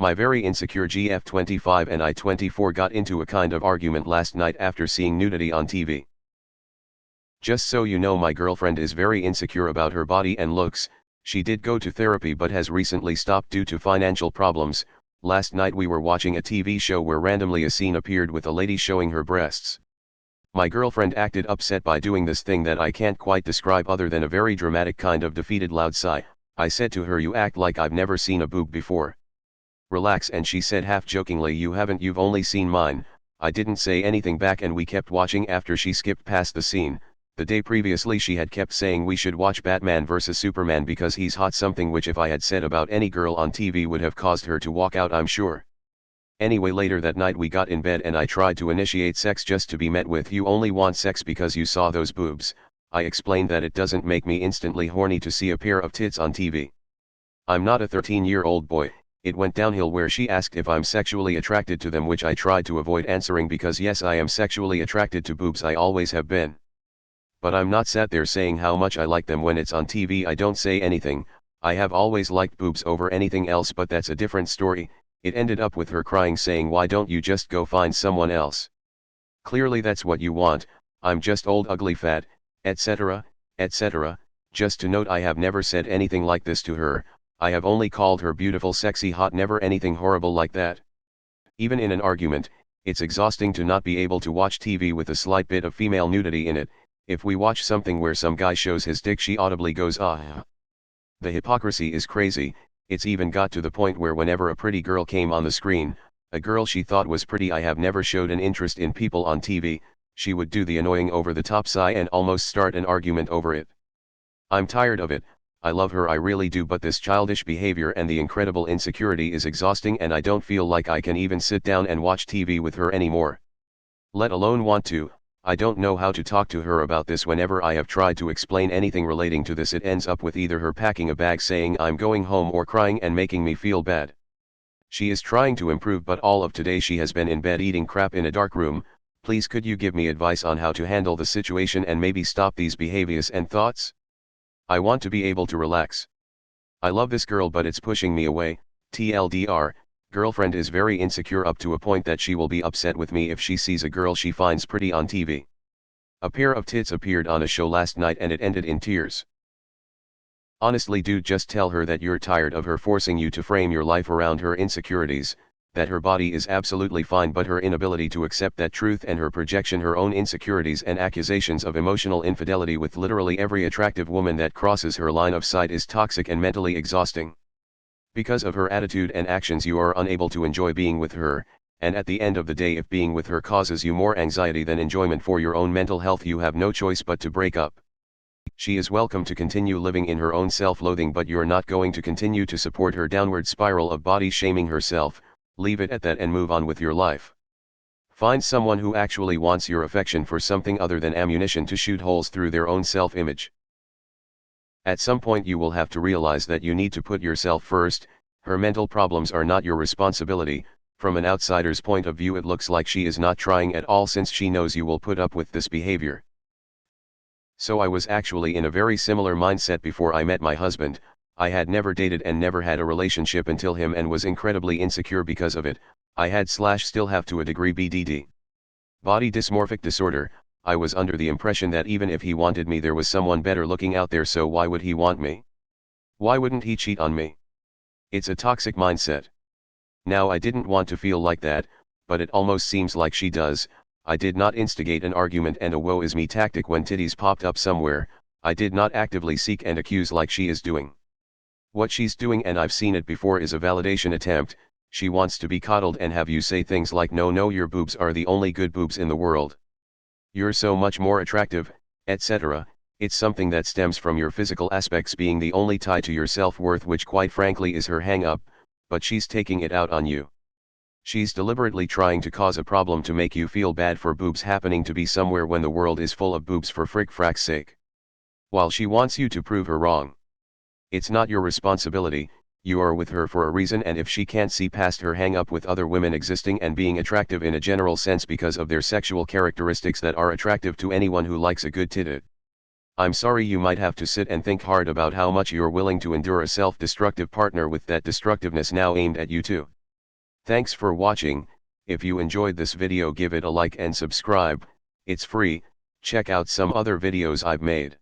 My very insecure GF25 and I-24 got into a kind of argument last night after seeing nudity on TV. Just so you know, my girlfriend is very insecure about her body and looks. She did go to therapy but has recently stopped due to financial problems. Last night we were watching a TV show where randomly a scene appeared with a lady showing her breasts. My girlfriend acted upset by doing this thing that I can't quite describe other than a very dramatic kind of defeated loud sigh. I said to her, "You act like I've never seen a boob before. Relax," and she said half jokingly, "You haven't, you've only seen mine." I didn't say anything back and we kept watching after she skipped past the scene. The day previously she had kept saying we should watch Batman vs Superman because he's hot, something which if I had said about any girl on TV would have caused her to walk out, I'm sure. Anyway, later that night we got in bed and I tried to initiate sex just to be met with, "You only want sex because you saw those boobs." I explained that it doesn't make me instantly horny to see a pair of tits on TV. I'm not a 13-year-old boy. It went downhill where she asked if I'm sexually attracted to them, which I tried to avoid answering because yes, I am sexually attracted to boobs, I always have been. But I'm not sat there saying how much I like them when it's on TV. I don't say anything. I have always liked boobs over anything else, but that's a different story. It ended up with her crying, saying, "Why don't you just go find someone else? Clearly that's what you want. I'm just old, ugly, fat, etc., etc." Just to note, I have never said anything like this to her. I have only called her beautiful, sexy, hot, never anything horrible like that. Even in an argument, it's exhausting to not be able to watch TV with a slight bit of female nudity in it. If we watch something where some guy shows his dick, she audibly goes, "Ah." The hypocrisy is crazy. It's even got to the point where whenever a pretty girl came on the screen, a girl she thought was pretty, I have never showed an interest in people on TV, she would do the annoying over-the-top sigh and almost start an argument over it. I'm tired of it. I love her, I really do, but this childish behavior and the incredible insecurity is exhausting, and I don't feel like I can even sit down and watch TV with her anymore. Let alone want to. I don't know how to talk to her about this. Whenever I have tried to explain anything relating to this, it ends up with either her packing a bag saying I'm going home or crying and making me feel bad. She is trying to improve, but all of today she has been in bed eating crap in a dark room. Please, could you give me advice on how to handle the situation and maybe stop these behaviors and thoughts? I want to be able to relax. I love this girl, but it's pushing me away. TLDR, girlfriend is very insecure up to a point that she will be upset with me if she sees a girl she finds pretty on TV. A pair of tits appeared on a show last night and it ended in tears. Honestly, dude, just tell her that you're tired of her forcing you to frame your life around her insecurities, that her body is absolutely fine, but her inability to accept that truth and her projection her own insecurities and accusations of emotional infidelity with literally every attractive woman that crosses her line of sight is toxic and mentally exhausting. Because of her attitude and actions you are unable to enjoy being with her, and at the end of the day, if being with her causes you more anxiety than enjoyment for your own mental health, you have no choice but to break up. She is welcome to continue living in her own self-loathing, but you're not going to continue to support her downward spiral of body shaming herself. Leave it at that and move on with your life. Find someone who actually wants your affection for something other than ammunition to shoot holes through their own self-image. At some point you will have to realize that you need to put yourself first. Her mental problems are not your responsibility. From an outsider's point of view, it looks like she is not trying at all, since she knows you will put up with this behavior. So I was actually in a very similar mindset before I met my husband. I had never dated and never had a relationship until him and was incredibly insecure because of it. I had / still have to a degree BDD. Body dysmorphic disorder. I was under the impression that even if he wanted me, there was someone better looking out there, so why would he want me? Why wouldn't he cheat on me? It's a toxic mindset. Now I didn't want to feel like that, but it almost seems like she does. I did not instigate an argument and a woe is me tactic when titties popped up somewhere. I did not actively seek and accuse like she is doing. What she's doing, and I've seen it before, is a validation attempt. She wants to be coddled and have you say things like, no, your boobs are the only good boobs in the world. You're so much more attractive, etc. It's something that stems from your physical aspects being the only tie to your self-worth, which quite frankly is her hang-up, but she's taking it out on you. She's deliberately trying to cause a problem to make you feel bad for boobs happening to be somewhere when the world is full of boobs for frick-frack's sake. While she wants you to prove her wrong. It's not your responsibility. You are with her for a reason, and if she can't see past her hang-up with other women existing and being attractive in a general sense because of their sexual characteristics that are attractive to anyone who likes a good titty, I'm sorry, you might have to sit and think hard about how much you're willing to endure a self-destructive partner with that destructiveness now aimed at you too. Thanks for watching. If you enjoyed this video, give it a like and subscribe. It's free. Check out some other videos I've made.